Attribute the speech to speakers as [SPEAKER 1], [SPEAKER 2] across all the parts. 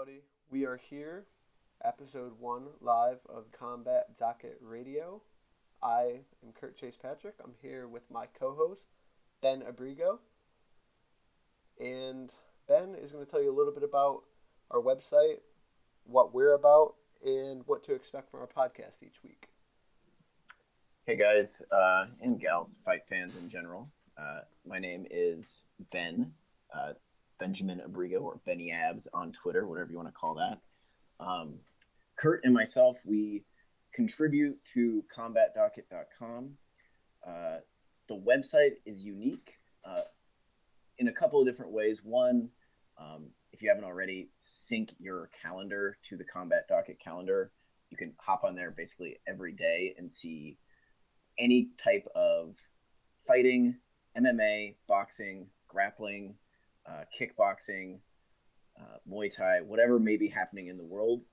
[SPEAKER 1] everybody. We are here, episode 1 live of Combat Docket Radio. I am Kurt Chase Patrick. I'm here with my co-host, Ben Abrigo. And Ben is going to tell you a little bit about our website, what we're about, and what to expect from our podcast each week.
[SPEAKER 2] Hey guys, and gals, fight fans in general. My name is Ben, Benjamin Abrigo, or Benny Abs on Twitter, whatever you want to call that. Kurt and myself, we contribute to CombatDocket.com. The website is unique in a couple of different ways. One, if you haven't already, sync your calendar to the Combat Docket calendar. You can hop on there basically every day and see any type of fighting, MMA, boxing, grappling, kickboxing, Muay Thai, whatever may be happening in the world.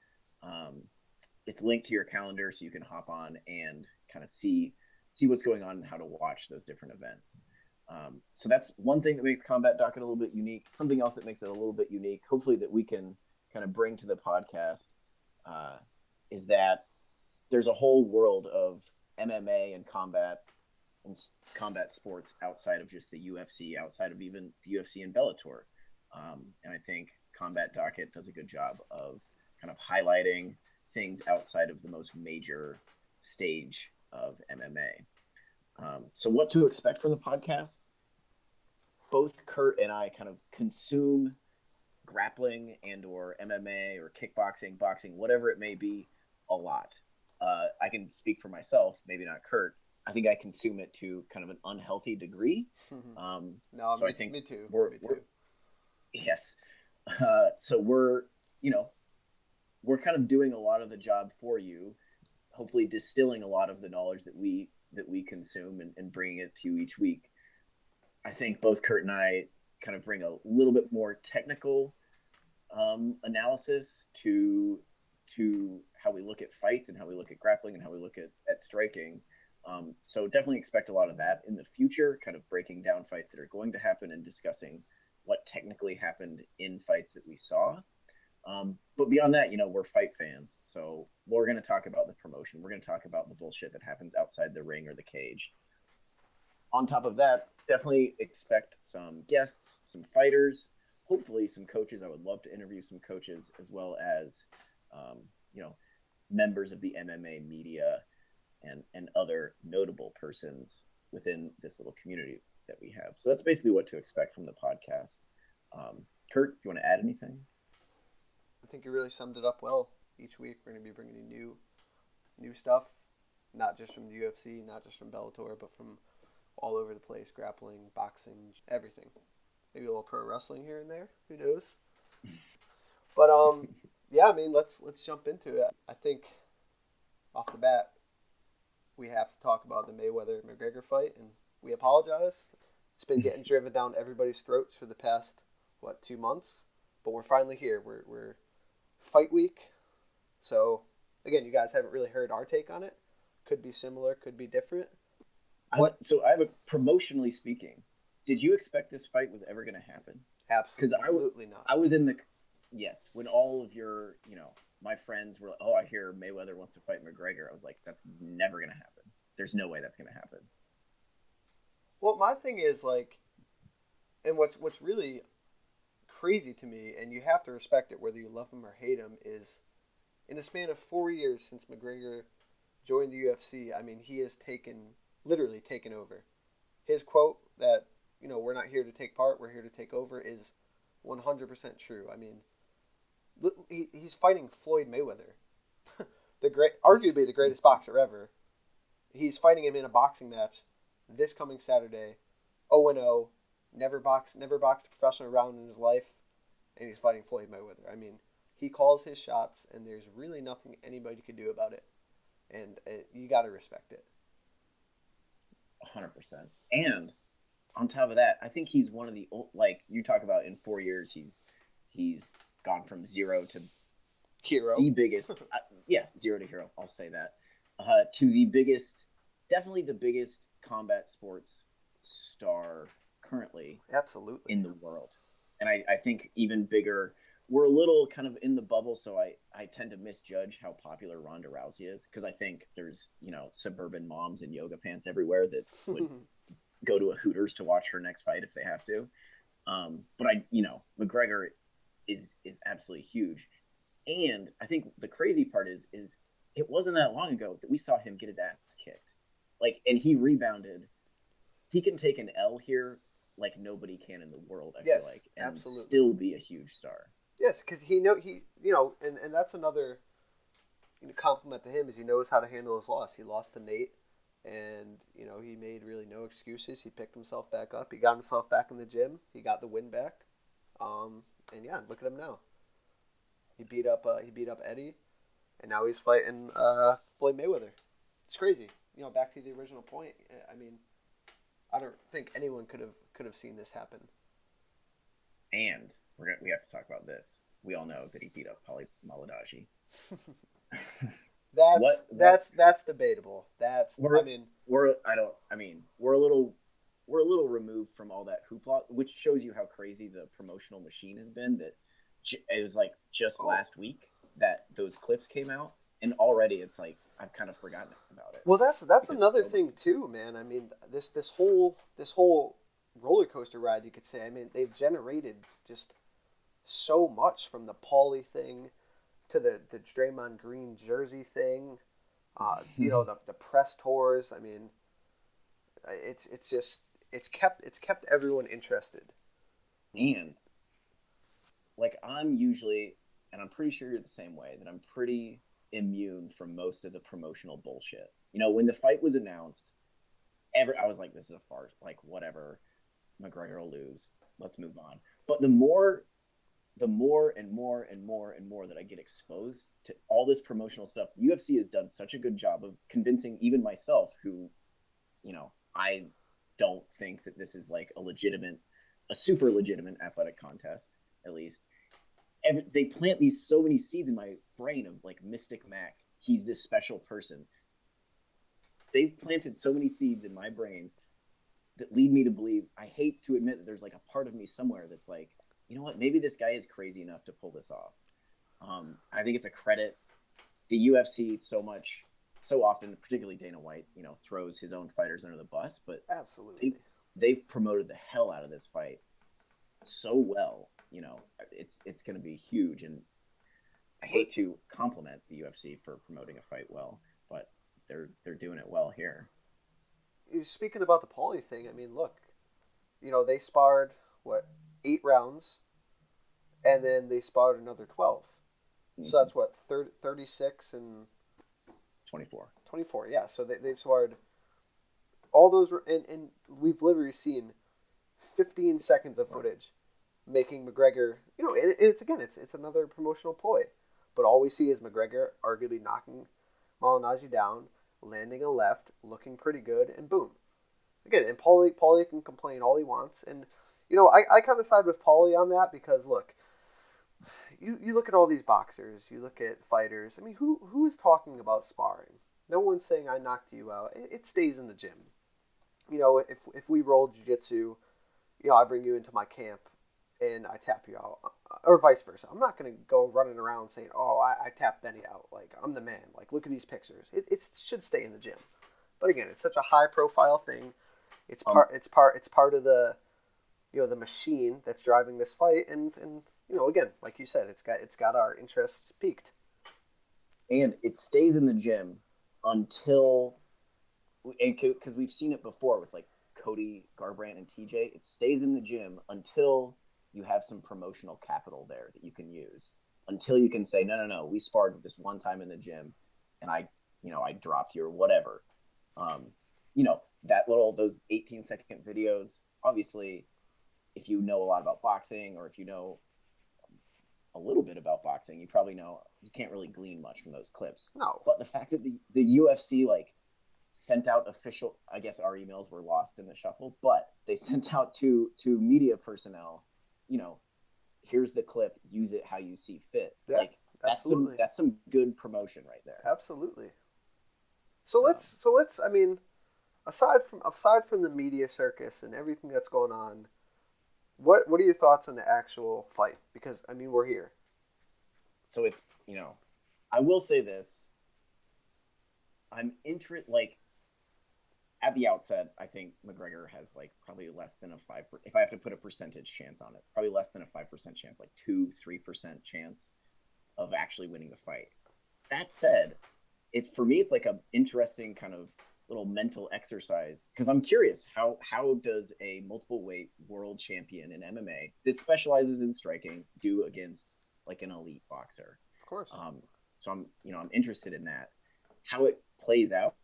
[SPEAKER 2] It's linked to your calendar so you can hop on and kind of see what's going on and how to watch those different events. So that's one thing that makes Combat Docket a little bit unique. Something else that makes it a little bit unique, hopefully that we can kind of bring to the podcast, is that there's a whole world of MMA and combat sports outside of just the UFC, outside of even the UFC and Bellator. And I think Combat Docket does a good job of kind of highlighting things outside of the most major stage of MMA. So what to expect from the podcast? Both Kurt and I kind of consume grappling and or MMA or kickboxing, boxing, whatever it may be, a lot. I can speak for myself, maybe not Kurt. I think I consume it to kind of an unhealthy degree.
[SPEAKER 1] I think me too.
[SPEAKER 2] Yes. So we're kind of doing a lot of the job for you, hopefully distilling a lot of the knowledge that we consume and bringing it to you each week. I think both Kurt and I kind of bring a little bit more technical analysis to how we look at fights and how we look at grappling and how we look at striking. So definitely expect a lot of that in the future, kind of breaking down fights that are going to happen and discussing what technically happened in fights that we saw. But beyond that, we're fight fans. So we're going to talk about the promotion. We're going to talk about the bullshit that happens outside the ring or the cage. On top of that, definitely expect some guests, some fighters, hopefully some coaches. I would love to interview some coaches, as well as, members of the MMA media and other notable persons within this little community that we have. So that's basically what to expect from the podcast. Kurt, do you want to add anything?
[SPEAKER 1] I think you really summed it up well. Each week we're going to be bringing you new stuff, not just from the UFC, not just from Bellator, but from all over the place, grappling, boxing, everything. Maybe a little pro wrestling here and there, who knows? But yeah, I mean, let's jump into it. I think off the bat, we have to talk about the Mayweather-McGregor fight, and we apologize. It's been getting driven down everybody's throats for the past, 2 months? But we're finally here. We're fight week. So, again, you guys haven't really heard our take on it. Could be similar, could be different.
[SPEAKER 2] So I have promotionally speaking, did you expect this fight was ever going to happen?
[SPEAKER 1] Absolutely not.
[SPEAKER 2] I was in yes, when all of your, my friends were like, oh, I hear Mayweather wants to fight McGregor. I was like, that's never going to happen. There's no way that's going to happen.
[SPEAKER 1] Well, my thing is, and what's really crazy to me, and you have to respect it whether you love him or hate him, is in the span of 4 years since McGregor joined the UFC, I mean, he has literally taken over. His quote that, we're not here to take part, we're here to take over, is 100% true. I mean, he's fighting Floyd Mayweather, arguably the greatest boxer ever. He's fighting him in a boxing match this coming Saturday, 0-0, never boxed a professional round in his life, and he's fighting Floyd Mayweather. I mean, he calls his shots, and there's really nothing anybody can do about it, and you got to respect it.
[SPEAKER 2] 100%. And on top of that, I think he's one of the you talk about in 4 years, he's gone from zero to
[SPEAKER 1] hero.
[SPEAKER 2] The biggest, zero to hero. I'll say that to the biggest, definitely the biggest combat sports star currently,
[SPEAKER 1] absolutely,
[SPEAKER 2] in the world. And I think even bigger we're a little kind of in the bubble, so I tend to misjudge how popular Ronda Rousey is because I think there's, suburban moms in yoga pants everywhere that would go to a Hooters to watch her next fight if they have to. But McGregor is absolutely huge. And I think the crazy part is it wasn't that long ago that we saw him get his ass kicked. Like, and he rebounded. He can take an L here like nobody can in the world, I feel like, and
[SPEAKER 1] absolutely.
[SPEAKER 2] still be a huge star.
[SPEAKER 1] Yes, because and that's another compliment to him is he knows how to handle his loss. He lost to Nate, and he made really no excuses. He picked himself back up. He got himself back in the gym. He got the win back. And yeah, look at him now. He beat up Eddie, and now he's fighting Floyd Mayweather. It's crazy. Back to the original point. I mean, I don't think anyone could have seen this happen.
[SPEAKER 2] And we have to talk about this. We all know that he beat up Paulie Malignaggi.
[SPEAKER 1] That's debatable. We're
[SPEAKER 2] a little removed from all that hoopla, which shows you how crazy the promotional machine has been. That it was like just last week that those clips came out, and already it's like I've kind of forgotten about it.
[SPEAKER 1] Well, that's another thing too, man. I mean, this whole roller coaster ride, you could say. I mean, they've generated just so much from the Paulie thing to the Draymond Green jersey thing. The press tours. I mean, it's kept everyone interested.
[SPEAKER 2] And like I'm usually, and I'm pretty sure you're the same way, that I'm pretty immune from most of the promotional bullshit. When the fight was announced, I was like, this is a farce. Like, whatever, McGregor will lose. Let's move on. But the more and more and more that I get exposed to all this promotional stuff, the UFC has done such a good job of convincing even myself, who, I don't think that this is like a super legitimate athletic contest, at least. They plant so many seeds in my brain of like Mystic Mac. He's this special person. They've planted so many seeds in my brain that lead me to believe, I hate to admit that there's like a part of me somewhere that's like, you know what, maybe this guy is crazy enough to pull this off. I think it's a credit. The UFC so often, particularly Dana White, throws his own fighters under the bus, but
[SPEAKER 1] absolutely
[SPEAKER 2] they've promoted the hell out of this fight so well. It's going to be huge, and I hate to compliment the UFC for promoting a fight well, but they're doing it well here.
[SPEAKER 1] Speaking about the Paulie thing, I mean, look, they sparred 8 rounds, and then they sparred another 12. Mm-hmm. So that's 36 and
[SPEAKER 2] 24.
[SPEAKER 1] 24, yeah. So they've sparred all those, and we've literally seen 15 seconds of footage making McGregor, and it's another promotional ploy. But all we see is McGregor arguably knocking Malignaggi down, landing a left, looking pretty good, and boom. Again, and Paulie can complain all he wants. And, I kind of side with Paulie on that because, look, you look at all these boxers, you look at fighters. I mean, who is talking about sparring? No one's saying I knocked you out. It stays in the gym. If we roll jiu-jitsu, I bring you into my camp and I tap you out, or vice versa. I'm not going to go running around saying, oh, I tapped Benny out. Like, I'm the man. Like, look at these pictures. It should stay in the gym. But again, it's such a high-profile thing. It's part of the, the machine that's driving this fight. And again, like you said, it's got our interests piqued.
[SPEAKER 2] And it stays in the gym until, because we've seen it before with like Cody Garbrandt and TJ, it stays in the gym until you have some promotional capital there that you can use, until you can say, no, we sparred this one time in the gym and I dropped you or whatever. Those 18-second videos, obviously, if you know a lot about boxing or if you know a little bit about boxing, you probably know you can't really glean much from those clips.
[SPEAKER 1] No.
[SPEAKER 2] But the fact that the UFC sent out official, I guess our emails were lost in the shuffle, but they sent out to media personnel, here's the clip, use it how you see fit.
[SPEAKER 1] Yeah,
[SPEAKER 2] that's some good promotion right there.
[SPEAKER 1] Absolutely. So let's I mean, aside from the media circus and everything that's going on, What are your thoughts on the actual fight? Because I mean, we're here.
[SPEAKER 2] So it's, I will say this. Like, at the outset, I think McGregor has like probably less than a 5. If I have to put a percentage chance on it, probably less than a 5% chance, like 2-3% chance of actually winning the fight. That said, for me, it's like a interesting kind of little mental exercise because I'm curious how does a multiple weight world champion in MMA that specializes in striking do against like an elite boxer?
[SPEAKER 1] Of course.
[SPEAKER 2] So I'm interested in that, how it plays out.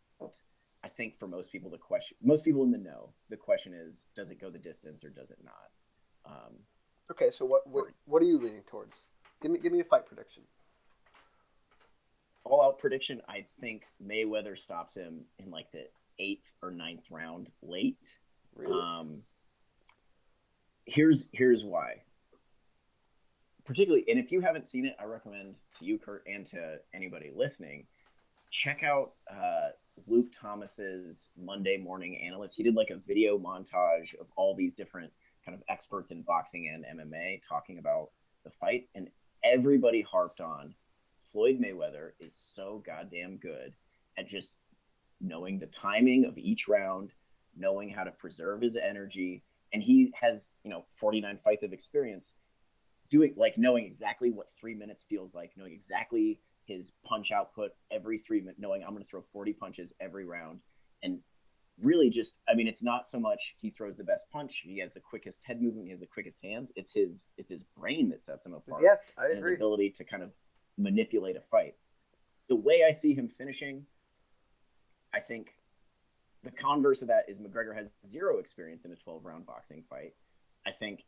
[SPEAKER 2] I think for most people in the know, the question is, does it go the distance or does it not?
[SPEAKER 1] Okay, so what are you leaning towards? Give me a fight prediction.
[SPEAKER 2] All out prediction, I think Mayweather stops him in like the 8th or 9th round late.
[SPEAKER 1] Really?
[SPEAKER 2] Here's why. Particularly, and if you haven't seen it, I recommend to you, Kurt, and to anybody listening, check out Luke Thomas's Monday Morning Analyst. He did like a video montage of all these different kind of experts in boxing and MMA talking about the fight, and everybody harped on Floyd Mayweather is so goddamn good at just knowing the timing of each round, knowing how to preserve his energy, and he has 49 fights of experience doing, like, knowing exactly what 3 minutes feels like, knowing exactly his punch output every 3 minutes, knowing I'm going to throw 40 punches every round. And really just, I mean, it's not so much he throws the best punch, he has the quickest head movement, he has the quickest hands. It's his brain that sets him apart.
[SPEAKER 1] Yeah, I agree.
[SPEAKER 2] And his ability to kind of manipulate a fight. The way I see him finishing, I think the converse of that is McGregor has zero experience in a 12-round boxing fight. I think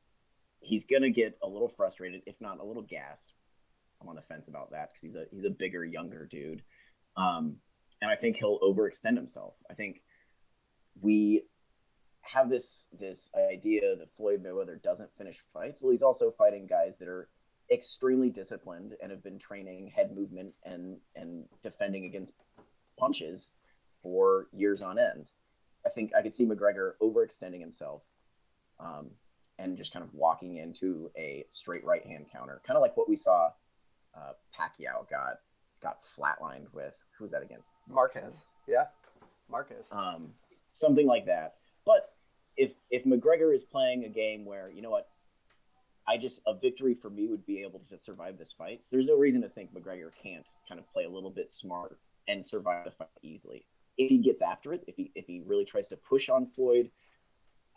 [SPEAKER 2] he's going to get a little frustrated, if not a little gassed. I'm on the fence about that because he's a bigger, younger dude. And I think he'll overextend himself. I think we have this idea that Floyd Mayweather doesn't finish fights. Well, he's also fighting guys that are extremely disciplined and have been training head movement and defending against punches for years on end. I think I could see McGregor overextending himself and just kind of walking into a straight right hand counter, kind of like what we saw Pacquiao got flatlined with. Who was that against?
[SPEAKER 1] Marquez. Yeah, Marquez.
[SPEAKER 2] Something like that. But if McGregor is playing a game where, you know what, a victory for me would be able to survive this fight, there's no reason to think McGregor can't kind of play a little bit smart and survive the fight easily. If he gets after it, if he really tries to push on Floyd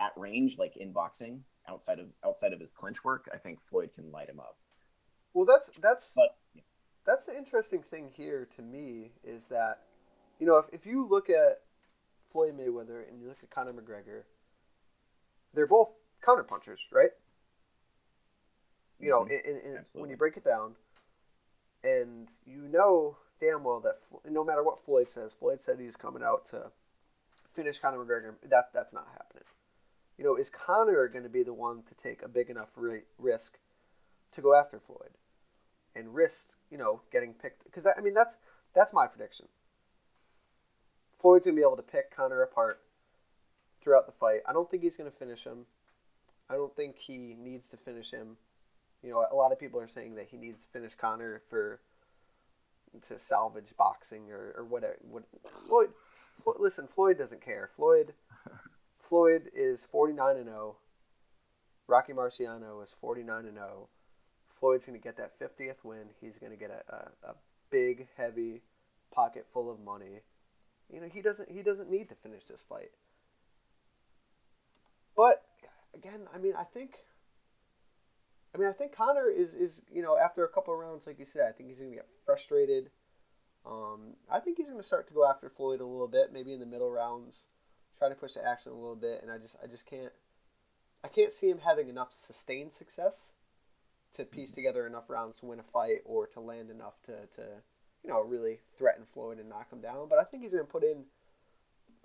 [SPEAKER 2] at range, like in boxing, outside of his clinch work, I think Floyd can light him up.
[SPEAKER 1] Well, that's the interesting thing here to me is that, if you look at Floyd Mayweather and you look at Conor McGregor, they're both counterpunchers, right? When you break it down, and damn well that no matter what Floyd said he's coming out to finish Conor McGregor. That's not happening. Is Conor going to be the one to take a big enough risk to go after Floyd and risk, getting picked? Because I mean, that's my prediction. Floyd's going to be able to pick Conor apart throughout the fight. I don't think he's going to finish him. I don't think he needs to finish him. A lot of people are saying that he needs to finish Conor to salvage boxing or whatever. Floyd, listen, Floyd doesn't care. Floyd is 49-0. Rocky Marciano is 49-0. Floyd's going to get that 50th win. He's going to get a big, heavy pocket full of money. He doesn't need to finish this fight. But again, I think Conor is after a couple of rounds, like you said, I think he's going to get frustrated. I think he's going to start to go after Floyd a little bit, maybe in the middle rounds, try to push the action a little bit, and I just can't see him having enough sustained success to piece together enough rounds to win a fight or to land enough to really threaten Floyd and knock him down. But I think he's going to put in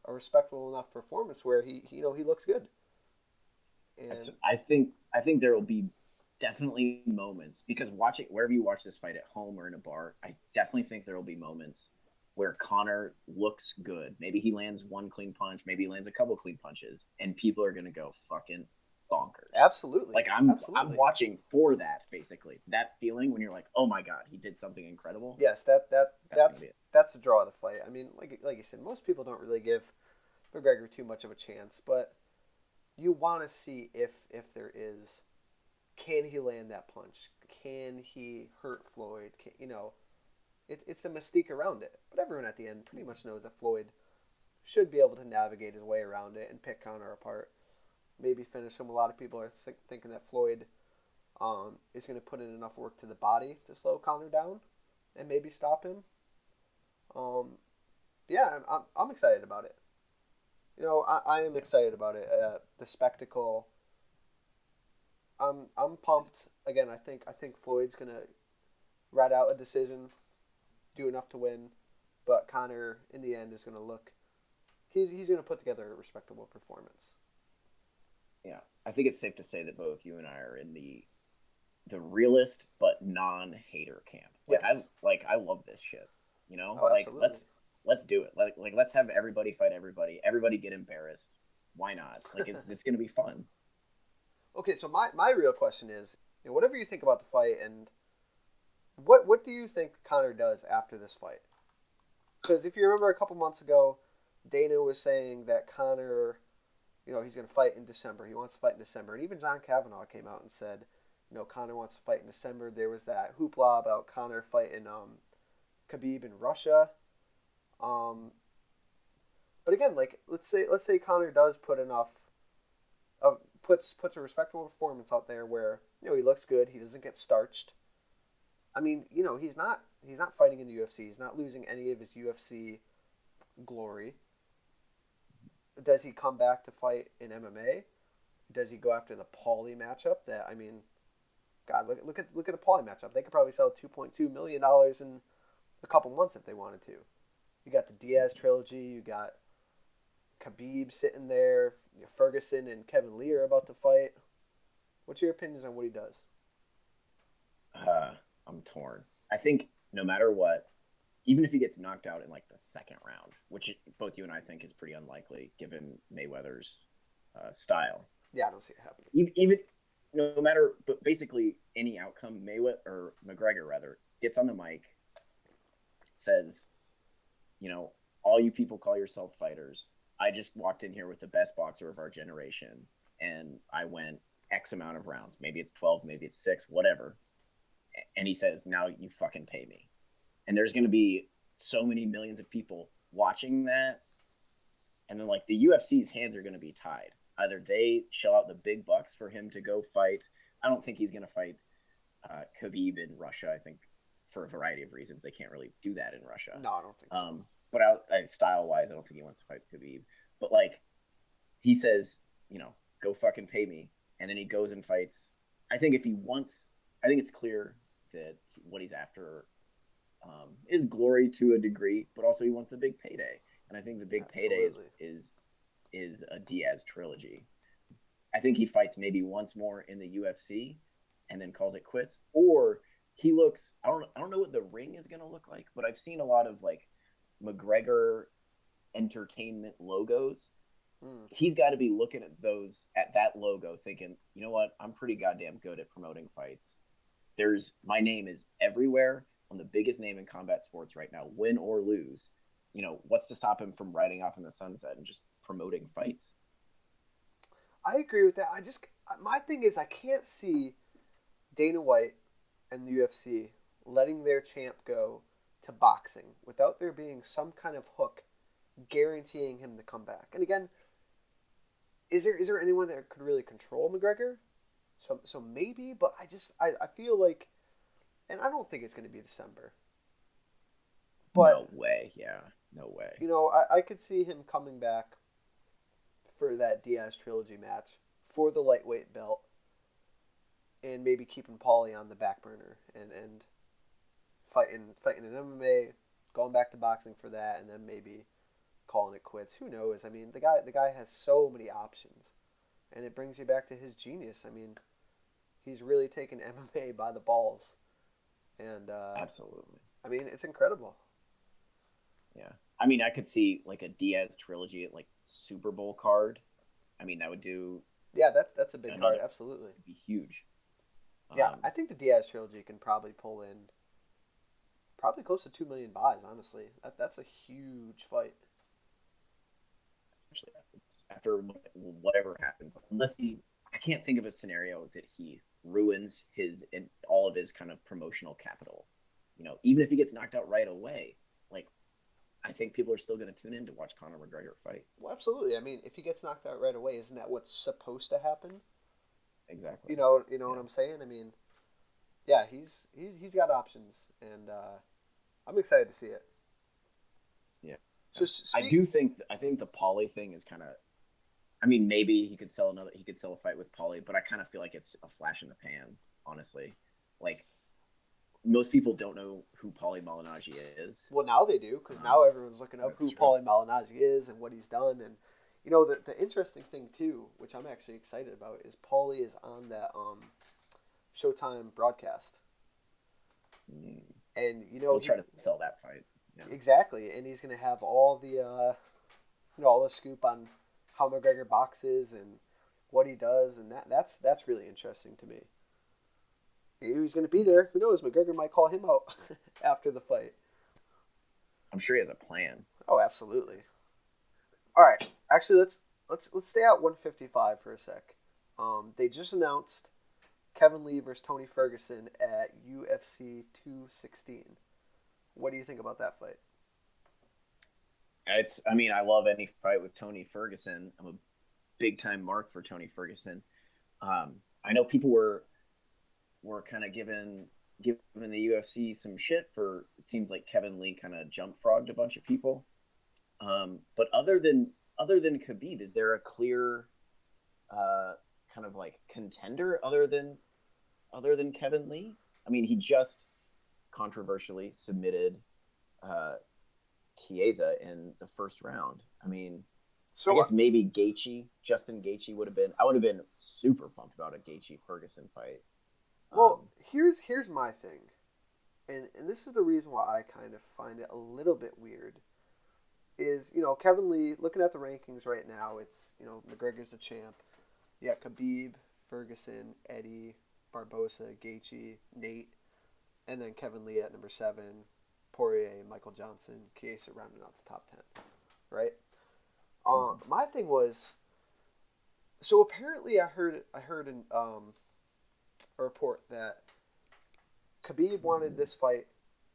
[SPEAKER 1] a respectable enough performance where he looks good. And
[SPEAKER 2] I think there will be definitely moments, because wherever you watch this fight, at home or in a bar, I definitely think there will be moments where Conor looks good. Maybe he lands one clean punch, maybe he lands a couple clean punches, and people are going to go, fucking, bonkers.
[SPEAKER 1] Absolutely.
[SPEAKER 2] Like I'm
[SPEAKER 1] Absolutely.
[SPEAKER 2] watching for that, basically. That feeling when you're like, oh my god, he did something incredible.
[SPEAKER 1] Yes, that's the draw of the fight. I mean, like you said, most people don't really give McGregor too much of a chance, but you want to see if there is, can he land that punch? Can he hurt Floyd? It's the mystique around it. But everyone at the end pretty much knows that Floyd should be able to navigate his way around it and pick Conor apart. Maybe finish him. A lot of people are thinking that Floyd is going to put in enough work to the body to slow Conor down and maybe stop him. Yeah, I'm excited about it. I am excited about it. The spectacle. I'm pumped. Again, I think Floyd's gonna rat out a decision, do enough to win, but Conor in the end is gonna look. He's gonna put together a respectable performance.
[SPEAKER 2] Yeah, I think it's safe to say that both you and I are in the realist but non-hater camp.
[SPEAKER 1] Yes.
[SPEAKER 2] I love this shit.
[SPEAKER 1] Oh,
[SPEAKER 2] Like
[SPEAKER 1] absolutely.
[SPEAKER 2] let's do it. Like let's have everybody fight everybody. Everybody get embarrassed. Why not? Like is this going to be fun?
[SPEAKER 1] Okay, so my real question is, whatever you think about the fight, and what do you think Conor does after this fight? Because if you remember a couple months ago, Dana was saying that Conor, he's going to fight in December. He wants to fight in December. And even John Kavanagh came out and said, Conor wants to fight in December. There was that hoopla about Conor fighting Khabib in Russia. But again, like let's say Conor does put enough of puts a respectable performance out there where he looks good. He doesn't get starched. I mean, he's not fighting in the UFC. He's not losing any of his UFC glory. Does he come back to fight in MMA? Does he go after the Paulie matchup? That, I mean, God, look at the Paulie matchup. They could probably sell $2.2 million in a couple months if they wanted to. You got the Diaz trilogy. You got Khabib sitting there. Ferguson and Kevin Lee are about to fight. What's your opinions on what he does?
[SPEAKER 2] I'm torn. I think no matter what, even if he gets knocked out in like the second round, which both you and I think is pretty unlikely given Mayweather's style.
[SPEAKER 1] Yeah, I don't see it happening.
[SPEAKER 2] Even no matter, but basically any outcome, Mayweather or McGregor rather gets on the mic, says, all you people call yourself fighters. I just walked in here with the best boxer of our generation, and I went X amount of rounds. Maybe it's 12, maybe it's 6, whatever. And he says, now you fucking pay me. And there's going to be so many millions of people watching that. And then, like, the UFC's hands are going to be tied. Either they shell out the big bucks for him to go fight. I don't think he's going to fight Khabib in Russia. I think for a variety of reasons, they can't really do that in Russia.
[SPEAKER 1] No, I don't think so.
[SPEAKER 2] But style-wise, I don't think he wants to fight Khabib. But, like, he says, go fucking pay me. And then he goes and fights. I think it's clear that what he's after is glory to a degree, but also he wants the big payday. And I think the big payday is a Diaz trilogy. I think he fights maybe once more in the UFC and then calls it quits. Or he looks, I don't know what the ring is going to look like, but I've seen a lot of like McGregor entertainment logos. He's got to be looking at that logo thinking, you know what, I'm pretty goddamn good at promoting fights. My name is everywhere. I'm the biggest name in combat sports right now, win or lose. What's to stop him from riding off in the sunset and just promoting fights?
[SPEAKER 1] I agree with that. My thing is I can't see Dana White and the UFC letting their champ go to boxing without there being some kind of hook guaranteeing him to come back. And again, is there anyone that could really control McGregor? So maybe, but I feel like, and I don't think it's going to be December. But
[SPEAKER 2] no way, yeah, no way.
[SPEAKER 1] I could see him coming back for that Diaz trilogy match for the lightweight belt, and maybe keeping Paulie on the back burner and fighting in MMA, going back to boxing for that, and then maybe calling it quits. Who knows? I mean, the guy has so many options, and it brings you back to his genius. I mean, he's really taken MMA by the balls, and
[SPEAKER 2] absolutely.
[SPEAKER 1] I mean, it's incredible.
[SPEAKER 2] Yeah, I mean, I could see like a Diaz trilogy at like Super Bowl card. I mean, that would do
[SPEAKER 1] Yeah, that's a big card.
[SPEAKER 2] Another
[SPEAKER 1] Absolutely.
[SPEAKER 2] would be huge.
[SPEAKER 1] Yeah, I think the Diaz trilogy can probably pull in probably close to 2 million buys. Honestly, that's a huge fight.
[SPEAKER 2] Especially after whatever happens, unless I can't think of a scenario that he ruins his and all of his kind of promotional capital. Even if he gets knocked out right away, like I think people are still going to tune in to watch Conor McGregor fight.
[SPEAKER 1] Well, absolutely. I mean, if he gets knocked out right away, isn't that what's supposed to happen?
[SPEAKER 2] Exactly.
[SPEAKER 1] You know what I'm saying? I mean, yeah, he's got options, and I'm excited to see it.
[SPEAKER 2] Yeah.
[SPEAKER 1] So
[SPEAKER 2] I think the Pauly thing is kind of. I mean, maybe he could sell a fight with Pauly, but I kind of feel like it's a flash in the pan, honestly. Like most people don't know who Pauly Malignaggi is.
[SPEAKER 1] Well, now they do, because now everyone's looking up who Pauly Malignaggi is and what he's done, and the interesting thing too, which I'm actually excited about, is Pauly is on that Showtime broadcast, and
[SPEAKER 2] he'll try to sell that fight.
[SPEAKER 1] Yeah. Exactly, and he's gonna have all the all the scoop on how McGregor boxes and what he does, and that's really interesting to me. He's going to be there. Who knows? McGregor might call him out after the fight.
[SPEAKER 2] I'm sure he has a plan.
[SPEAKER 1] Oh, absolutely. All right. Actually, let's stay at 155 for a sec. They just announced Kevin Lee versus Tony Ferguson at UFC 216. What do you think about that fight?
[SPEAKER 2] I love any fight with Tony Ferguson. I'm a big time mark for Tony Ferguson. I know people were kind of giving the UFC some shit for, it seems like Kevin Lee kind of jump frogged a bunch of people. But other than Khabib, is there a clear kind of like contender other than Kevin Lee? I mean, he just controversially submitted Chiesa in the first round. I mean, I guess maybe Justin Gaethje would have been. I would have been super pumped about a Gaethje Ferguson fight.
[SPEAKER 1] Well, here's my thing, and this is the reason why I kind of find it a little bit weird. Is Kevin Lee, looking at the rankings right now, it's McGregor's the champ. You got Khabib, Ferguson, Eddie, Barbosa, Gaethje, Nate, and then Kevin Lee at number 7. Poirier, Michael Johnson, Chiesa rounding out the top 10, right? My thing was, so apparently I heard a report that Khabib wanted this fight,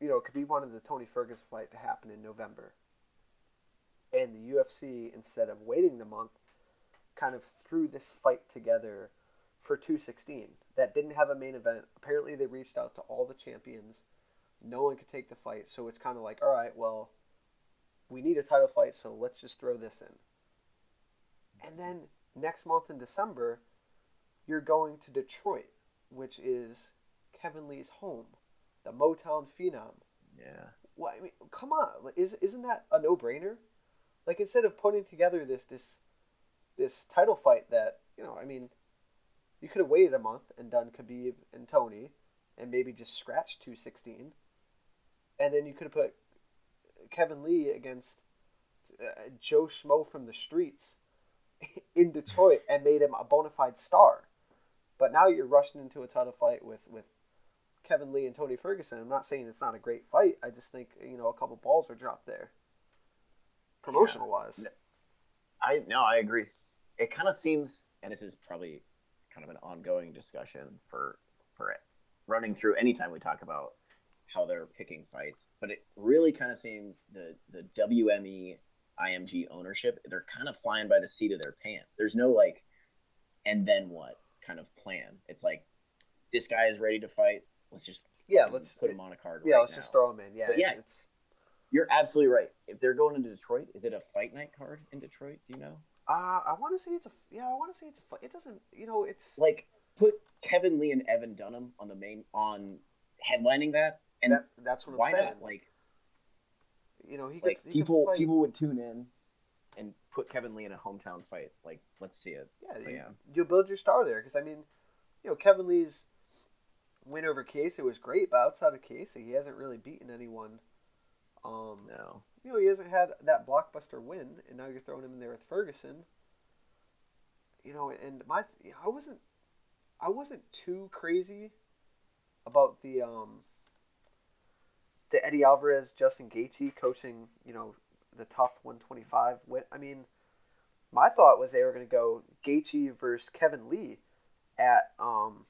[SPEAKER 1] Khabib wanted the Tony Ferguson fight to happen in November, and the UFC, instead of waiting the month, kind of threw this fight together for 216 that didn't have a main event. Apparently they reached out to all the champions. No one could take the fight, so it's kind of like, all right, well, we need a title fight, so let's just throw this in. And then next month in December, you're going to Detroit, which is Kevin Lee's home, the Motown Phenom.
[SPEAKER 2] Yeah.
[SPEAKER 1] Well, I mean, come on, isn't that a no-brainer? Like, instead of putting together this title fight that you could have waited a month and done Khabib and Tony, and maybe just scratched 216. And then you could have put Kevin Lee against Joe Schmo from the streets in Detroit and made him a bona fide star. But now you're rushing into a title fight with Kevin Lee and Tony Ferguson. I'm not saying it's not a great fight. I just think, a couple balls are dropped there, promotional-wise.
[SPEAKER 2] I agree. It kind of seems, and this is probably kind of an ongoing discussion for it, running through anytime we talk about how they're picking fights, but it really kind of seems the WME IMG ownership, they're kind of flying by the seat of their pants. There's no like, and then what kind of plan. It's like, this guy is ready to fight. Let's just put him on a card.
[SPEAKER 1] Yeah, let's just throw him in. Yeah, it's
[SPEAKER 2] you're absolutely right. If they're going into Detroit, is it a fight night card in Detroit? Do you know?
[SPEAKER 1] I want to say it's a fight. It doesn't. It's
[SPEAKER 2] like, put Kevin Lee and Evan Dunham on headlining that. And
[SPEAKER 1] that's what I'm
[SPEAKER 2] why
[SPEAKER 1] saying.
[SPEAKER 2] Not? Like,
[SPEAKER 1] he
[SPEAKER 2] people would tune in and put Kevin Lee in a hometown fight. Like, let's see it.
[SPEAKER 1] Yeah, you build your star there, because Kevin Lee's win over Chiesa was great, but outside of Chiesa, he hasn't really beaten anyone.
[SPEAKER 2] No.
[SPEAKER 1] He hasn't had that blockbuster win, and now you're throwing him in there with Ferguson. And I wasn't too crazy about the Eddie Alvarez Justin Gaethje coaching, the tough 125. My thought was they were going to go Gaethje versus Kevin Lee at the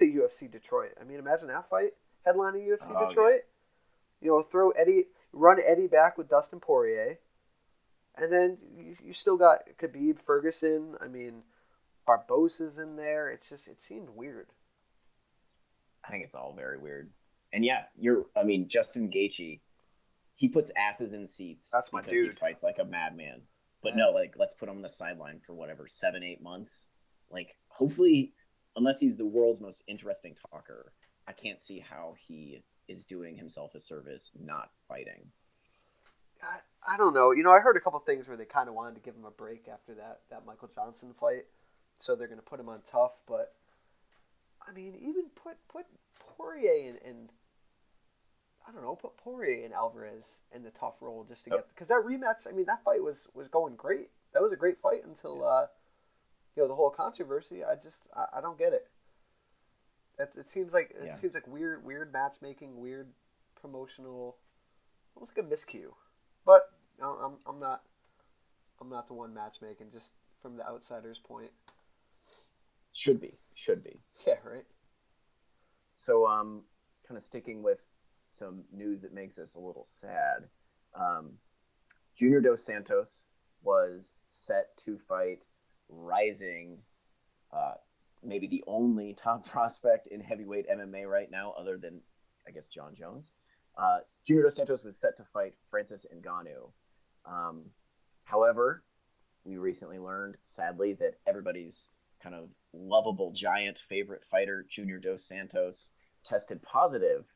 [SPEAKER 1] UFC Detroit. Imagine that fight headlining UFC Detroit. Yeah. Run Eddie back with Dustin Poirier, and then you still got Khabib, Ferguson. Barbosa's in there. It seemed weird.
[SPEAKER 2] I think it's all very weird. And yeah, Justin Gaethje, he puts asses in seats.
[SPEAKER 1] That's my
[SPEAKER 2] because
[SPEAKER 1] dude.
[SPEAKER 2] He fights like a madman. But let's put him on the sideline for whatever, 7-8 months. Hopefully, unless he's the world's most interesting talker, I can't see how he is doing himself a service not fighting.
[SPEAKER 1] I don't know. I heard a couple things where they kind of wanted to give him a break after that Michael Johnson fight, so they're going to put him on tough. But even put Poirier and I don't know, put Poirier and Alvarez in the tough role just to get, because that rematch. That fight was going great. That was a great fight until the whole controversy. I don't get it. It seems like weird matchmaking, weird promotional, almost like a miscue. But I'm not the one matchmaking. Just from the outsider's point.
[SPEAKER 2] Should be.
[SPEAKER 1] Yeah, right.
[SPEAKER 2] So kind of sticking with some news that makes us a little sad. Junior Dos Santos was set to fight rising, maybe the only top prospect in heavyweight MMA right now, other than, I guess, John Jones. Junior Dos Santos was set to fight Francis Ngannou. However, we recently learned, sadly, that everybody's kind of lovable giant favorite fighter, Junior Dos Santos, tested positive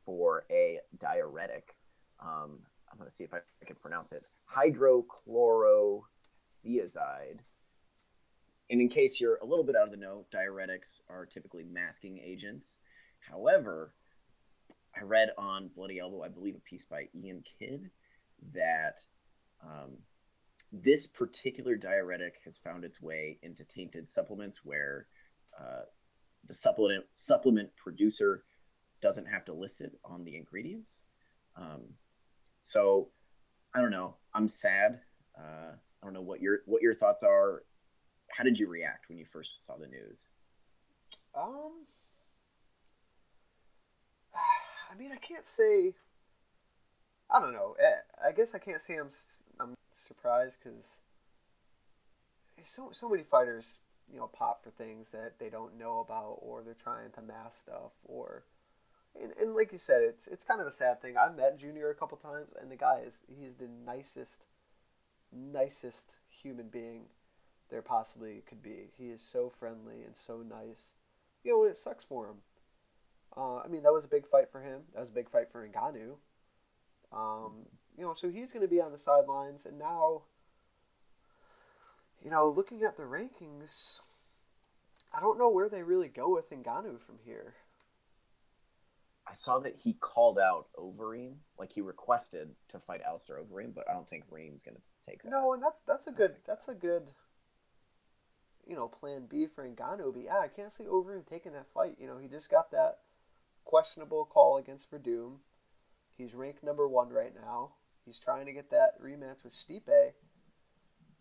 [SPEAKER 2] for a diuretic. I'm going to see if I can pronounce it. Hydrochlorothiazide. And in case you're a little bit out of the know, diuretics are typically masking agents. However, I read on Bloody Elbow, I believe a piece by Ian Kidd, that this particular diuretic has found its way into tainted supplements where the supplement producer doesn't have to list it on the ingredients. So I don't know. I'm sad. I don't know what your thoughts are. How did you react when you first saw the news?
[SPEAKER 1] I can't say. I don't know. I guess I can't say I'm surprised because so many fighters, pop for things that they don't know about, or they're trying to mask stuff, and like you said, it's kind of a sad thing. I met Junior a couple times, and the guy he's the nicest human being there possibly could be. He is so friendly and so nice. And it sucks for him. That was a big fight for him. That was a big fight for Ngannou. So he's going to be on the sidelines, and now, looking at the rankings, I don't know where they really go with Ngannou from here.
[SPEAKER 2] I saw that he called out Overeem, like he requested to fight Alistair Overeem, but I don't think Reem's going to take that.
[SPEAKER 1] No, and that's a good plan B for Ngannou. But yeah, I can't see Overeem taking that fight. He just got that questionable call against Verhooven. He's ranked number 1 right now. He's trying to get that rematch with Stipe.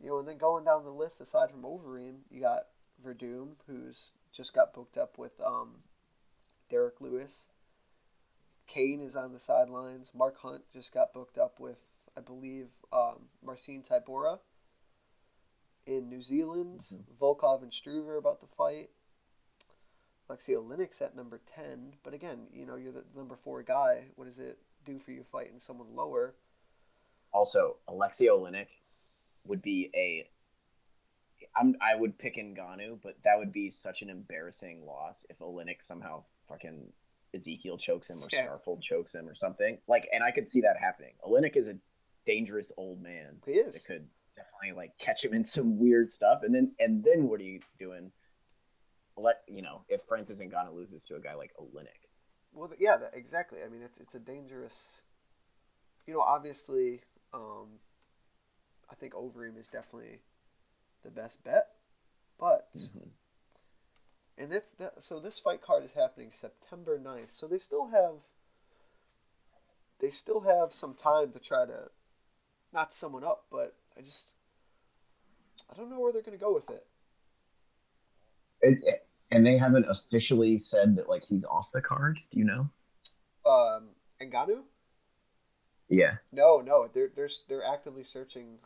[SPEAKER 1] And then going down the list, aside from Overeem, you got Verhooven, who's just got booked up with Derek Lewis. Kane is on the sidelines. Mark Hunt just got booked up with, I believe, Marcin Tybura in New Zealand. Mm-hmm. Volkov and Struve are about to fight. Alexei Oleinik's at number 10. But again, you're the number 4 guy. What does it do for you fighting someone lower?
[SPEAKER 2] Also, Alexei Oleinik would be I would pick Ngannou, but that would be such an embarrassing loss if Oleinik somehow fucking Ezekiel chokes him or Starfold chokes him or something. And I could see that happening. Oleinik is a dangerous old man.
[SPEAKER 1] He is.
[SPEAKER 2] It could definitely catch him in some weird stuff. And then what are you doing? If Francis Ngannou loses to a guy like Oleinik.
[SPEAKER 1] Well, yeah, exactly. It's a dangerous. Obviously, I think Overeem is definitely the best bet. But
[SPEAKER 2] Mm-hmm.
[SPEAKER 1] and that's that. So this fight card is happening September 9th. So they still have some time to try to not someone up, but I don't know where they're going to go with it.
[SPEAKER 2] And they haven't officially said that like he's off the card. Do you know?
[SPEAKER 1] Ngannou?
[SPEAKER 2] Yeah.
[SPEAKER 1] No, they're actively searching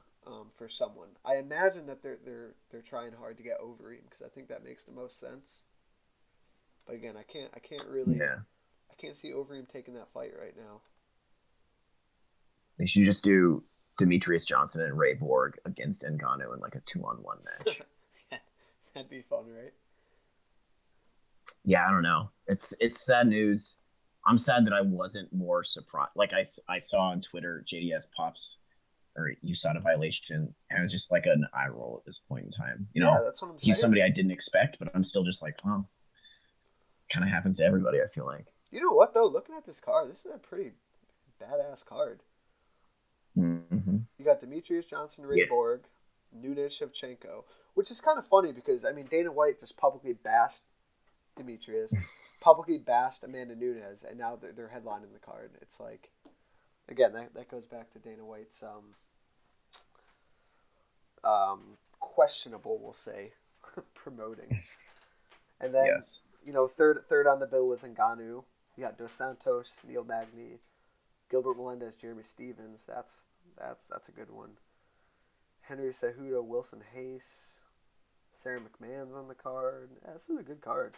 [SPEAKER 1] for someone. I imagine that they're trying hard to get Overeem because I think that makes the most sense. But again, I can't really
[SPEAKER 2] Yeah.
[SPEAKER 1] I can't see Overeem taking that fight right now.
[SPEAKER 2] They should just do Demetrius Johnson and Ray Borg against Ngannou in like a 2-on-1 match.
[SPEAKER 1] That'd be fun, right?
[SPEAKER 2] Yeah, I don't know. It's sad news. I'm sad that I wasn't more surprised. Like I saw on Twitter, JDS pops or USADA violation, and it was just like an eye roll at this point in time. You know,
[SPEAKER 1] that's what I'm saying.
[SPEAKER 2] he's somebody I didn't expect, but I'm still just like, well, kind of happens to everybody. I feel like.
[SPEAKER 1] You know what though? Looking at this card, this is a pretty badass card.
[SPEAKER 2] Mm-hmm.
[SPEAKER 1] You got Demetrius Johnson, Ray Borg, Nunes Shevchenko, which is kind of funny because I mean Dana White just publicly bashed Demetrius, publicly bashed Amanda Nunes, and now they're headlining the card. It's like, again, that goes back to Dana White's questionable, we'll say, promoting. And then
[SPEAKER 2] Yes.
[SPEAKER 1] third on the bill was Ngannou. You got Dos Santos, Neil Magny, Gilbert Melendez, Jeremy Stevens. That's a good one. Henry Cejudo, Wilson Hayes, Sarah McMahon's on the card. Yeah, this is a good card.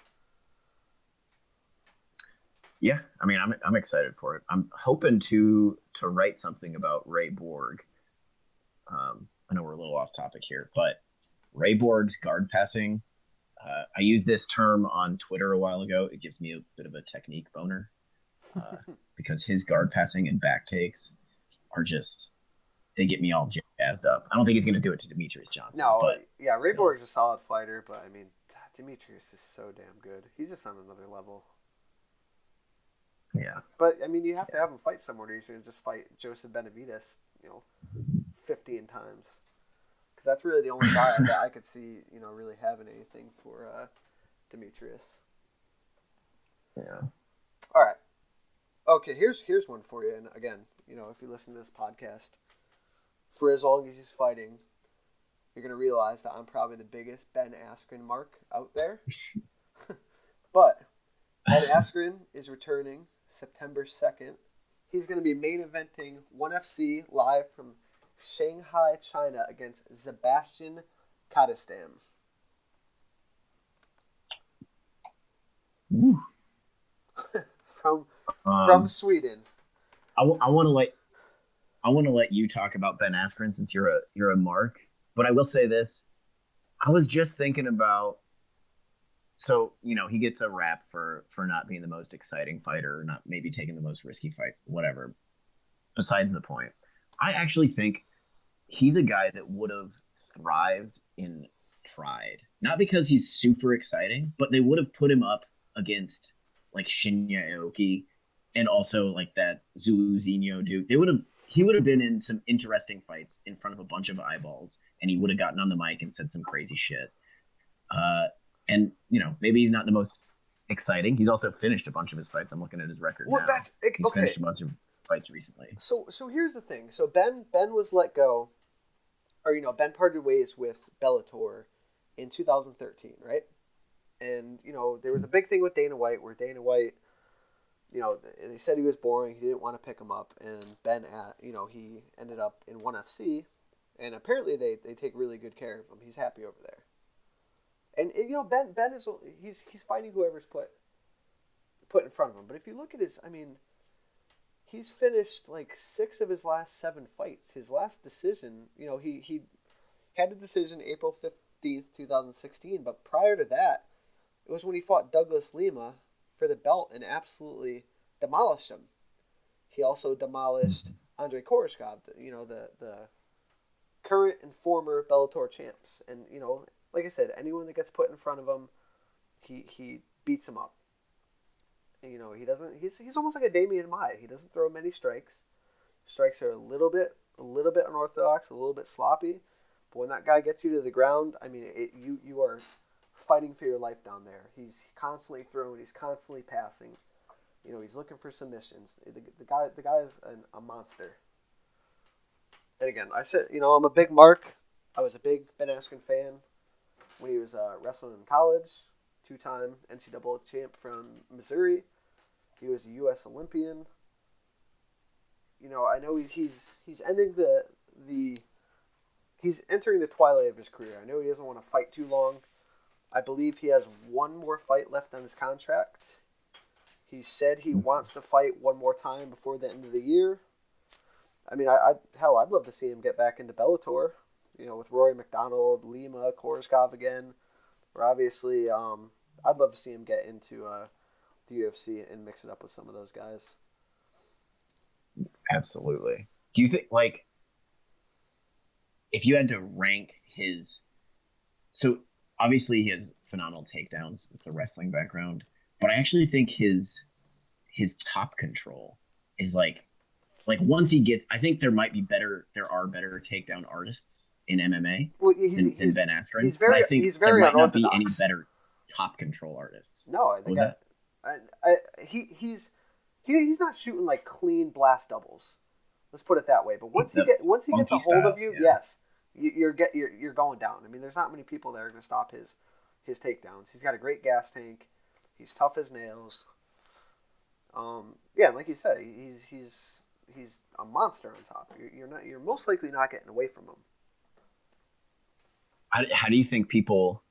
[SPEAKER 2] Yeah, I mean, I'm excited for it. I'm hoping to write something about Ray Borg. I know we're a little off topic here, but Ray Borg's guard passing. I used this term on Twitter a while ago. It gives me a bit of a technique boner because his guard passing and back takes are just, they get me all jazzed up. I don't think he's going to do it to Demetrius Johnson.
[SPEAKER 1] No,
[SPEAKER 2] but
[SPEAKER 1] yeah, Ray Borg's a solid fighter, but I mean, Demetrius is so damn good. He's just on another level.
[SPEAKER 2] Yeah.
[SPEAKER 1] But, I mean, you have to have him fight somewhere. He's going to just fight Joseph Benavidez, 15 times. Because that's really the only guy that I could see, really having anything for Demetrius.
[SPEAKER 2] Yeah.
[SPEAKER 1] All right. Okay, here's one for you. And again, if you listen to this podcast, for as long as he's fighting, you're going to realize that I'm probably the biggest Ben Askren mark out there. But Ben Askren is returning September 2nd. He's going to be main eventing 1FC live from Shanghai, China against Sebastian Kadestam. from Sweden.
[SPEAKER 2] I want to let you talk about Ben Askren since you're a mark. But I will say this: I was just thinking about. So he gets a rap for not being the most exciting fighter, not maybe taking the most risky fights, whatever. Besides the point, I actually think he's a guy that would have thrived in Pride. Not because he's super exciting, but they would have put him up against like Shinya Aoki and also like that Zuluzinho dude. He would have been in some interesting fights in front of a bunch of eyeballs, and he would have gotten on the mic and said some crazy shit. And maybe he's not the most exciting. He's also finished a bunch of his fights. I'm looking at his record now. He's finished a bunch of fights recently.
[SPEAKER 1] So here's the thing. So Ben was let go, or Ben parted ways with Bellator in 2013, right? And there was a big thing with Dana White where Dana White, they said he was boring. He didn't want to pick him up, and Ben, he ended up in 1FC, and apparently they take really good care of him. He's happy over there. And Ben is he's fighting whoever's put in front of him. But if you look at he's finished like 6 of his last 7 fights. His last decision, he had a decision April 15th, 2016. But prior to that, it was when he fought Douglas Lima for the belt and absolutely demolished him. He also demolished Andrei Koreshkov, the current and former Bellator champs. And, like I said, anyone that gets put in front of him, he beats him up. And, he doesn't. He's almost like a Damian Maia. He doesn't throw many strikes. Strikes are a little bit unorthodox, a little bit sloppy. But when that guy gets you to the ground, I mean, you are fighting for your life down there. He's constantly throwing. He's constantly passing. You know, he's looking for submissions. The guy is a monster. And again, I said, you know, I'm a big Mark. I was a big Ben Askren fan when he was wrestling in college. 2-time NCAA champ from Missouri. He was a U.S. Olympian. You know, I know he's ending he's entering the twilight of his career. I know he doesn't want to fight too long. I believe he has one more fight left on his contract. He said he wants to fight one more time before the end of the year. I mean, I'd love to see him get back into Bellator. You know, with Rory McDonald, Lima, Koreshkov again. Or obviously, I'd love to see him get into the UFC and mix it up with some of those guys.
[SPEAKER 2] Absolutely. Do you think, like, if you had to rank his, so obviously he has phenomenal takedowns with the wrestling background, but I actually think his top control is like once he gets, I think there are better takedown artists in MMA than Ben Askren. But I think there might not be any better top control artists.
[SPEAKER 1] No, I think he's not shooting like clean blast doubles. Let's put it that way. But once he gets a hold of you, yes, you're going down. I mean, there's not many people that are going to stop his takedowns. He's got a great gas tank. He's tough as nails. Yeah, like you said, he's a monster on top. You're most likely not getting away from him.
[SPEAKER 2] How do you think people?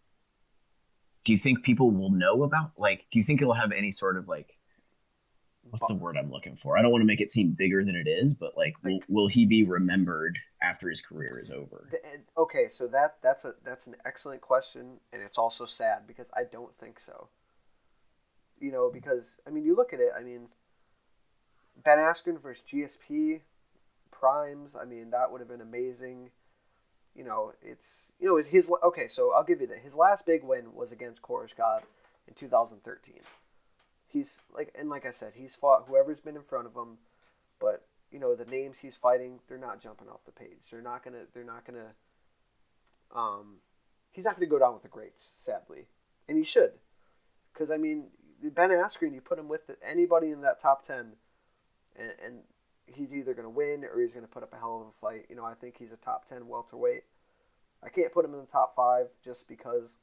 [SPEAKER 2] Do you think people will know about? Like, do you think it'll have any sort of like? What's the word I'm looking for? I don't want to make it seem bigger than it is, but like will he be remembered after his career is over?
[SPEAKER 1] Okay, so that's an excellent question, and it's also sad because I don't think so. You know, because I mean, you look at it. I mean, Ben Askren versus GSP primes. I mean, that would have been amazing. You know, it's his. Okay, so I'll give you that. His last big win was against Koreshkov in 2013. He's like I said, he's fought whoever's been in front of him, but you know the names he's fighting, they're not jumping off the page. He's not gonna go down with the greats, sadly, and he should, because I mean Ben Askren, you put him with anybody in that top 10, and he's either gonna win or he's gonna put up a hell of a fight. You know, I think he's a top 10 welterweight. I can't put him in the top 5 just because,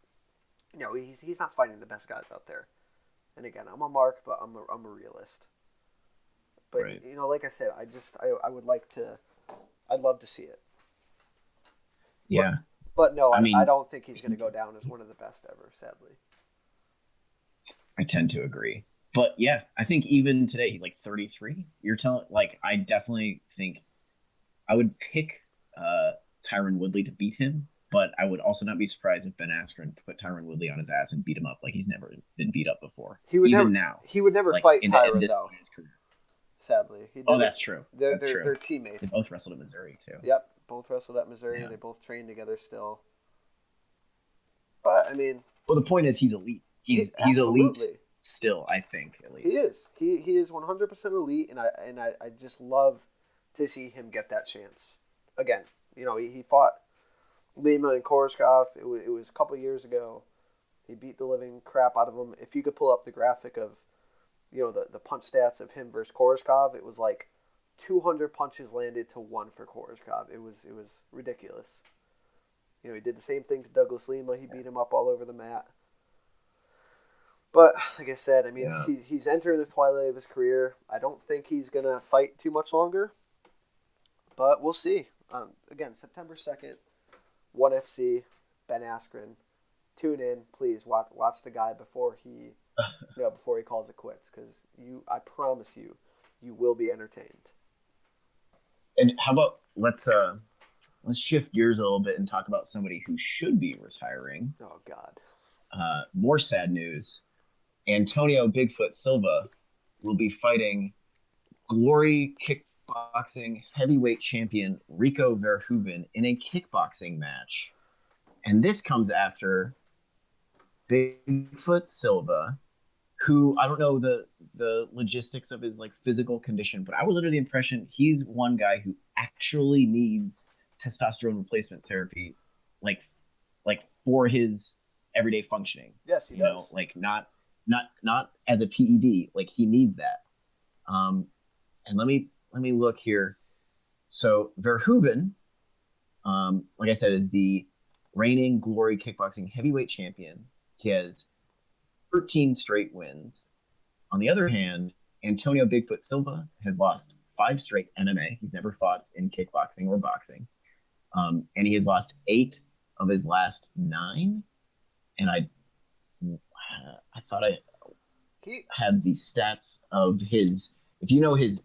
[SPEAKER 1] you know, he's not fighting the best guys out there. And again, I'm a Mark, but I'm a realist. But right. You know, like I said, I would like to, I'd love to see it.
[SPEAKER 2] Yeah.
[SPEAKER 1] But no, I don't think he's going to go down as one of the best ever, sadly.
[SPEAKER 2] I tend to agree. But yeah, I think even today he's like 33. You're telling, like, I definitely think I would pick Tyron Woodley to beat him. But I would also not be surprised if Ben Askren put Tyron Woodley on his ass and beat him up like he's never been beat up before. He would
[SPEAKER 1] never fight Tyron, though. Sadly.
[SPEAKER 2] That's true.
[SPEAKER 1] They're teammates.
[SPEAKER 2] They both wrestled at Missouri, too.
[SPEAKER 1] Yep, both wrestled at Missouri. Yeah. They both train together still. But, I mean...
[SPEAKER 2] Well, the point is he's elite. He's elite still, I think, at least.
[SPEAKER 1] He is. He is 100% elite, and I just love to see him get that chance. Again, you know, he fought Lima and Koreshkov. It was a couple years ago. He beat the living crap out of him. If you could pull up the graphic of, you know, the punch stats of him versus Koreshkov, it was like 200 punches landed to 1 for Koreshkov. It was ridiculous. You know, he did the same thing to Douglas Lima. He beat him up all over the mat. But like I said, I mean, he's entering the twilight of his career. I don't think he's gonna fight too much longer. But we'll see. Again, September 2nd. 1FC, Ben Askren. Tune in, please. Watch the guy before he calls it quits, because I promise you will be entertained.
[SPEAKER 2] And how about let's shift gears a little bit and talk about somebody who should be retiring.
[SPEAKER 1] Oh God.
[SPEAKER 2] More sad news. Antonio Bigfoot Silva will be fighting Glory Kickboxing heavyweight champion Rico Verhooven in a kickboxing match. And this comes after Bigfoot Silva, who, I don't know the logistics of his like physical condition, but I was under the impression he's one guy who actually needs testosterone replacement therapy like for his everyday functioning.
[SPEAKER 1] Yes, he does.
[SPEAKER 2] Like not as a PED. Like he needs that. And let me look here. So Verhooven, like I said, is the reigning Glory Kickboxing heavyweight champion. He has 13 straight wins. On the other hand, Antonio Bigfoot Silva has lost 5 straight MMA. He's never fought in kickboxing or boxing. And he has lost 8 of his last 9. And I thought I had the stats of his. If you know his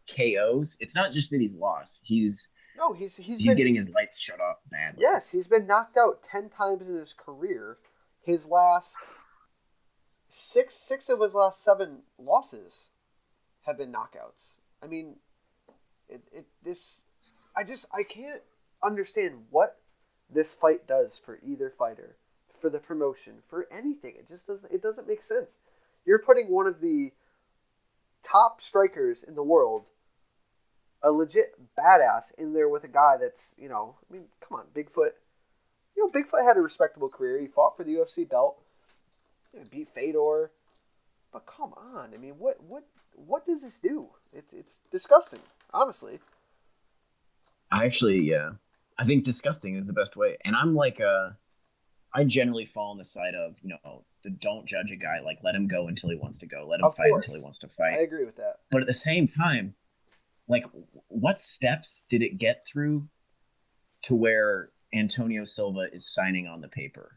[SPEAKER 2] KOs, it's not just that he's lost. He's been getting his lights shut off badly.
[SPEAKER 1] Yes, he's been knocked out 10 times in his career. His last six of his last 7 losses have been knockouts. I mean, I can't understand what this fight does for either fighter, for the promotion, for anything. It doesn't make sense. You're putting one of the top strikers in the world, a legit badass, in there with a guy that's, I mean, come on, Bigfoot. Bigfoot had a respectable career. He fought for the UFC belt. Beat Fedor. But come on, I mean, what does this do? It's disgusting, honestly.
[SPEAKER 2] I think disgusting is the best way. And I'm like, I generally fall on the side of, don't judge a guy. Like, let him go until he wants to go. Let him fight until he wants to fight.
[SPEAKER 1] I agree with that.
[SPEAKER 2] But at the same time, like, what steps did it get through to where Antonio Silva is signing on the paper?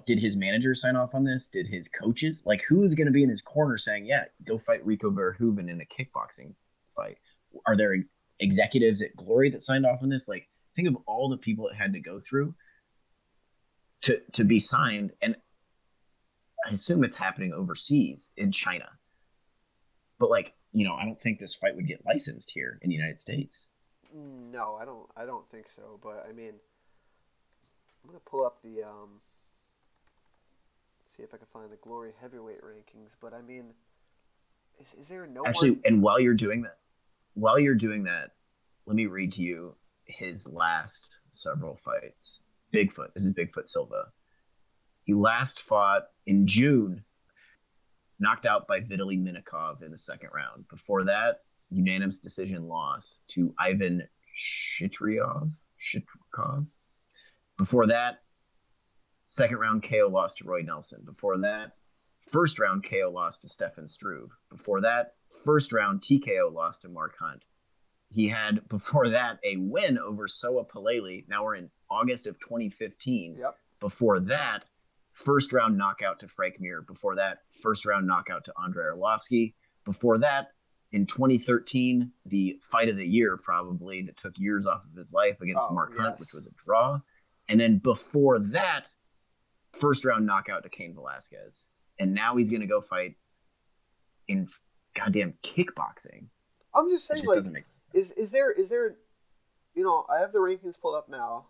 [SPEAKER 2] Did his manager sign off on this? Did his coaches? Like, who's going to be in his corner saying, yeah, go fight Rico Verhooven in a kickboxing fight? Are there executives at Glory that signed off on this? Like, think of all the people it had to go through to be signed. And I assume it's happening overseas in China. But I don't think this fight would get licensed here in the United States.
[SPEAKER 1] No, I don't think so. But I mean, I'm gonna pull up the see if I can find the Glory heavyweight rankings. But I mean, is there no
[SPEAKER 2] actually? And while you're doing that, let me read to you his last several fights. Bigfoot. This is Bigfoot Silva. He last fought in June, knocked out by Vitaly Minikov in the second round. Before that, unanimous decision loss to Ivan Shitrikov. Before that, second round KO loss to Roy Nelson. Before that, first round KO loss to Stefan Struve. Before that, first round TKO loss to Mark Hunt. He had, before that, a win over Soa Palele. Now we're in August of 2015.
[SPEAKER 1] Yep.
[SPEAKER 2] Before that, first round knockout to Frank Mir. Before that, first round knockout to Andrei Arlovsky. Before that, in 2013, the fight of the year probably that took years off of his life against Mark Hunt, which was a draw. And then before that, first round knockout to Cain Velasquez. And now he's going to go fight in goddamn kickboxing.
[SPEAKER 1] I'm just saying,
[SPEAKER 2] doesn't make sense.
[SPEAKER 1] Is there I have the rankings pulled up now.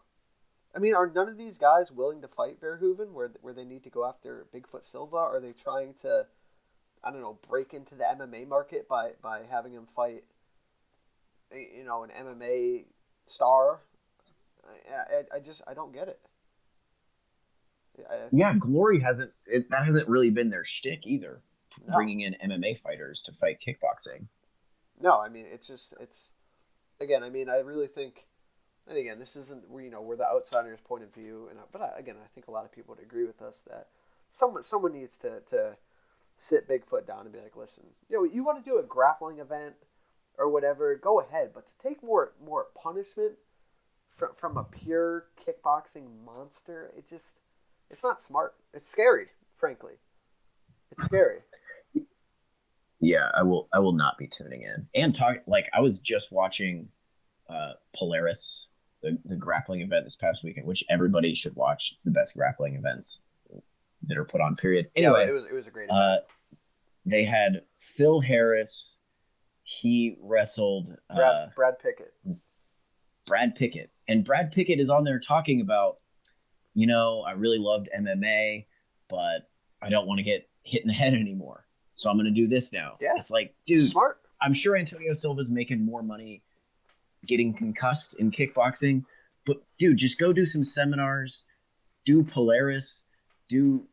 [SPEAKER 1] I mean, are none of these guys willing to fight Verhooven where they need to go after Bigfoot Silva? Are they trying to, I don't know, break into the MMA market by having him fight, an MMA star? I don't get it.
[SPEAKER 2] Glory hasn't really been their shtick either, bringing in MMA fighters to fight kickboxing.
[SPEAKER 1] No, I mean, again, I mean, I really think, and again, this isn't, we're the outsider's point of view, but I think a lot of people would agree with us that someone needs to sit Bigfoot down and be like, listen, you want to do a grappling event or whatever, go ahead, but to take more punishment from a pure kickboxing monster, it's not smart. It's scary, frankly. It's scary.
[SPEAKER 2] Yeah, I will not be tuning in. And I was just watching Polaris, the grappling event this past weekend, which everybody should watch. It's the best grappling events that are put on, period. Anyway,
[SPEAKER 1] it was a great event.
[SPEAKER 2] They had Phil Harris. He wrestled
[SPEAKER 1] Brad Pickett.
[SPEAKER 2] Brad Pickett. And Brad Pickett is on there talking about, I really loved MMA, but I don't want to get hit in the head anymore. So I'm going to do this now.
[SPEAKER 1] Yeah.
[SPEAKER 2] It's like, dude,
[SPEAKER 1] smart.
[SPEAKER 2] I'm sure Antonio Silva's making more money getting concussed in kickboxing, But dude, just go do some seminars, do Polaris, do,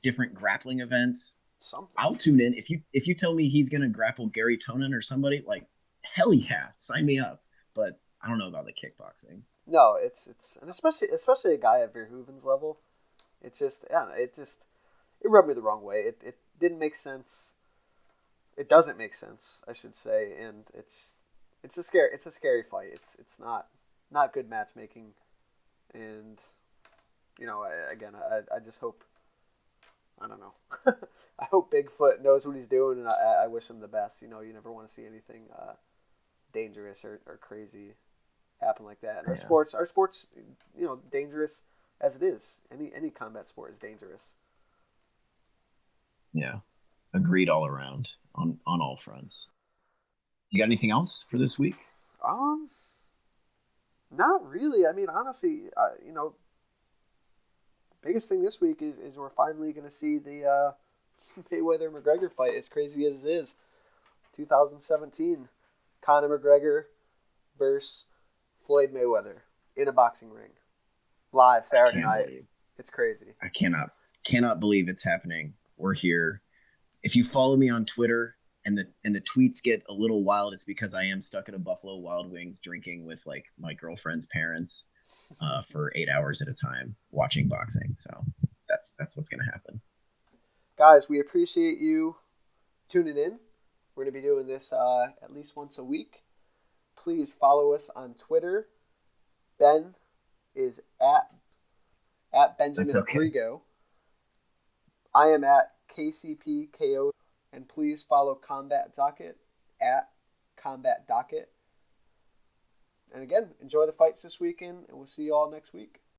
[SPEAKER 2] different grappling events.
[SPEAKER 1] Something.
[SPEAKER 2] I'll tune in. If you tell me he's gonna grapple Gary Tonin or somebody, like, hell yeah, sign me up. But I don't know about the kickboxing.
[SPEAKER 1] No, it's and especially a guy at Verhooven's level, it's just, I don't know, it rubbed me the wrong way. It didn't make sense. It doesn't make sense, I should say, and it's a scary fight. It's not good matchmaking, and I just hope, I don't know. I hope Bigfoot knows what he's doing, and I wish him the best. You never want to see anything dangerous or crazy happen like that. And our sports, dangerous as it is. Any combat sport is dangerous.
[SPEAKER 2] Yeah, agreed all around on all fronts. You got anything else for this week?
[SPEAKER 1] Not really. I mean, honestly, the biggest thing this week is we're finally going to see the Mayweather McGregor fight. As crazy as it is, 2017, Conor McGregor versus Floyd Mayweather in a boxing ring, live Saturday night. It's crazy.
[SPEAKER 2] I cannot believe it's happening. We're here. If you follow me on Twitter and the tweets get a little wild, it's because I am stuck at a Buffalo Wild Wings drinking with like my girlfriend's parents for 8 hours at a time watching boxing. So that's what's gonna happen.
[SPEAKER 1] Guys, we appreciate you tuning in. We're going to be doing this at least once a week. Please follow us on Twitter. Ben is at Benjamin Abrigo. I am at KCPKO. And please follow Combat Docket at Combat Docket. And again, enjoy the fights this weekend, and we'll see you all next week.